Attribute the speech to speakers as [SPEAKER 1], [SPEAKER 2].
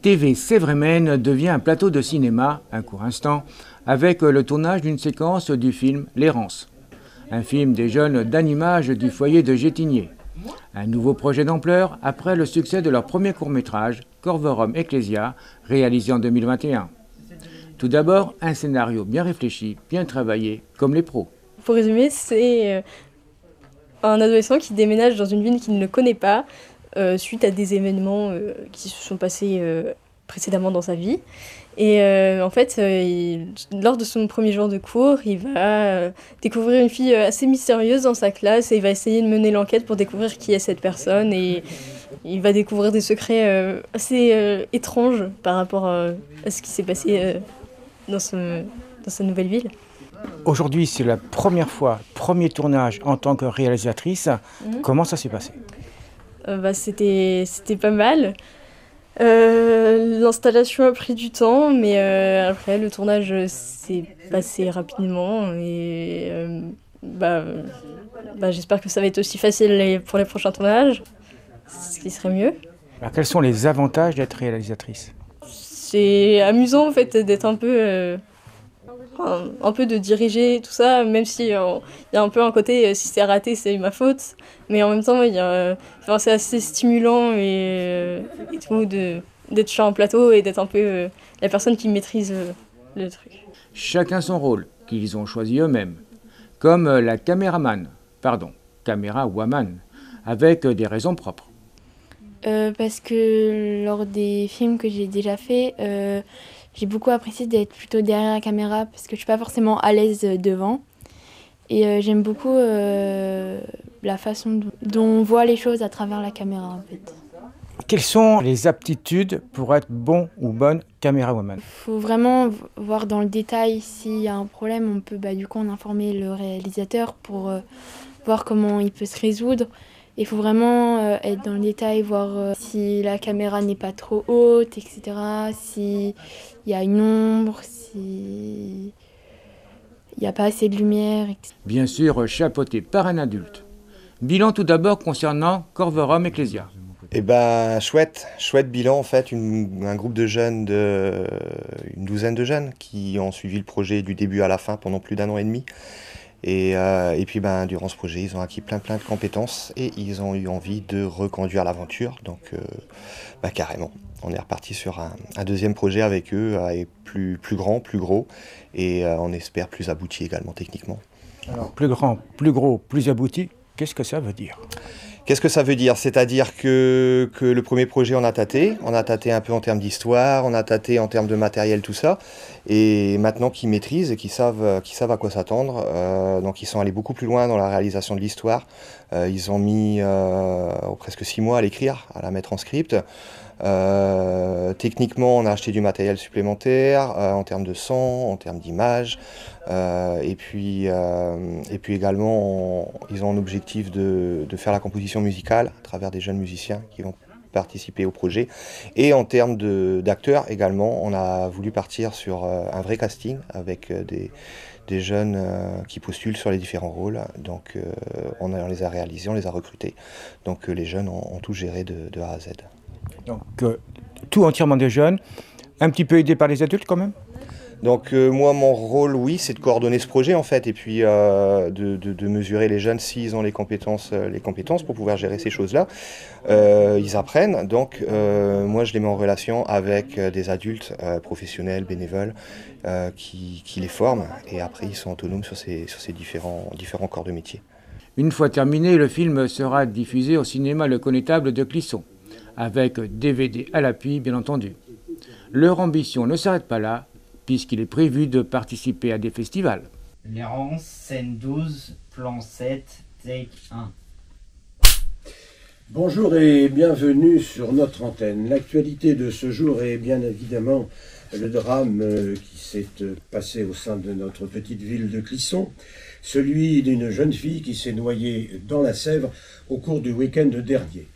[SPEAKER 1] TV Sévrémène devient un plateau de cinéma, un court instant, avec le tournage d'une séquence du film L'Errance, un film des jeunes d'Animage du foyer de Gétigné. Un nouveau projet d'ampleur après le succès de leur premier court-métrage, Corvorum Ecclesia, réalisé en 2021. Tout d'abord, un scénario bien réfléchi, bien travaillé, comme les pros.
[SPEAKER 2] Pour résumer, c'est un adolescent qui déménage dans une ville qu'il ne connaît pas, suite à des événements qui se sont passés précédemment dans sa vie. Et en fait, lors de son premier jour de cours, il va découvrir une fille assez mystérieuse dans sa classe et il va essayer de mener l'enquête pour découvrir qui est cette personne. Et il va découvrir des secrets assez étranges par rapport à ce qui s'est passé dans sa nouvelle ville.
[SPEAKER 1] Aujourd'hui, c'est la première fois, premier tournage en tant que réalisatrice. Comment ça s'est passé ?
[SPEAKER 2] C'était pas mal. L'installation a pris du temps, mais après le tournage s'est passé rapidement et j'espère que ça va être aussi facile pour les prochains tournages, ce qui serait mieux.
[SPEAKER 1] Alors, quels sont les avantages d'être réalisatrice ?
[SPEAKER 2] C'est amusant en fait d'être un peu de diriger tout ça, même si il y a un peu un côté si c'est raté c'est ma faute, mais en même temps c'est assez stimulant et tout d'être sur un plateau et d'être un peu la personne qui maîtrise le truc.
[SPEAKER 1] Chacun son rôle, qu'ils ont choisi eux-mêmes, comme la camérawoman, avec des raisons propres.
[SPEAKER 3] Parce que lors des films que j'ai déjà faits, j'ai beaucoup apprécié d'être plutôt derrière la caméra parce que je suis pas forcément à l'aise devant. Et j'aime beaucoup la façon dont on voit les choses à travers la caméra en fait.
[SPEAKER 1] Quelles sont les aptitudes pour être bon ou bonne camérawoman ?
[SPEAKER 3] Il faut vraiment voir dans le détail s'il y a un problème, on peut du coup en informer le réalisateur pour voir comment il peut se résoudre. Il faut vraiment être dans le détail, voir si la caméra n'est pas trop haute, etc. S'il y a une ombre, s'il n'y a pas assez de lumière, etc.
[SPEAKER 1] Bien sûr, chapeauté par un adulte. Bilan tout d'abord concernant Corvorum Ecclesia.
[SPEAKER 4] Chouette bilan en fait, un groupe de jeunes, une douzaine de jeunes qui ont suivi le projet du début à la fin pendant plus d'1 an et demi. Et puis durant ce projet, ils ont acquis plein de compétences et ils ont eu envie de reconduire l'aventure. Donc carrément, on est reparti sur un deuxième projet avec eux, plus grand, plus gros et on espère plus abouti également techniquement.
[SPEAKER 1] Alors plus grand, plus gros, plus abouti, qu'est-ce que ça veut dire ?
[SPEAKER 4] Qu'est-ce que ça veut dire ? C'est-à-dire que le premier projet, on a tâté un peu en termes d'histoire, on a tâté en termes de matériel, tout ça. Et maintenant qu'ils maîtrisent et qu'ils savent à quoi s'attendre, donc ils sont allés beaucoup plus loin dans la réalisation de l'histoire. Ils ont mis presque 6 mois à l'écrire, à la mettre en script. Techniquement, on a acheté du matériel supplémentaire en termes de son, en termes d'image. Et puis également, ils ont un objectif de faire la composition musicale à travers des jeunes musiciens qui vont participer au projet. Et en termes d'acteurs également, on a voulu partir sur un vrai casting avec des jeunes qui postulent sur les différents rôles. Donc on les a réalisés, on les a recrutés. Donc les jeunes ont tout géré de A à Z.
[SPEAKER 1] Donc tout entièrement des jeunes, un petit peu aidé par les adultes quand même ?
[SPEAKER 4] Donc moi, mon rôle, oui, c'est de coordonner ce projet en fait, et puis de mesurer les jeunes s'ils ont les compétences pour pouvoir gérer ces choses-là. Ils apprennent, donc moi je les mets en relation avec des adultes professionnels, bénévoles, qui les forment, et après ils sont autonomes sur ces différents corps de métier.
[SPEAKER 1] Une fois terminé, le film sera diffusé au cinéma Le Connétable de Clisson, avec DVD à l'appui bien entendu. Leur ambition ne s'arrête pas là, puisqu'il est prévu de participer à des festivals.
[SPEAKER 5] L'Errance, scène 12, plan 7, take 1.
[SPEAKER 6] Bonjour et bienvenue sur notre antenne. L'actualité de ce jour est bien évidemment le drame qui s'est passé au sein de notre petite ville de Clisson, celui d'une jeune fille qui s'est noyée dans la Sèvre au cours du week-end dernier.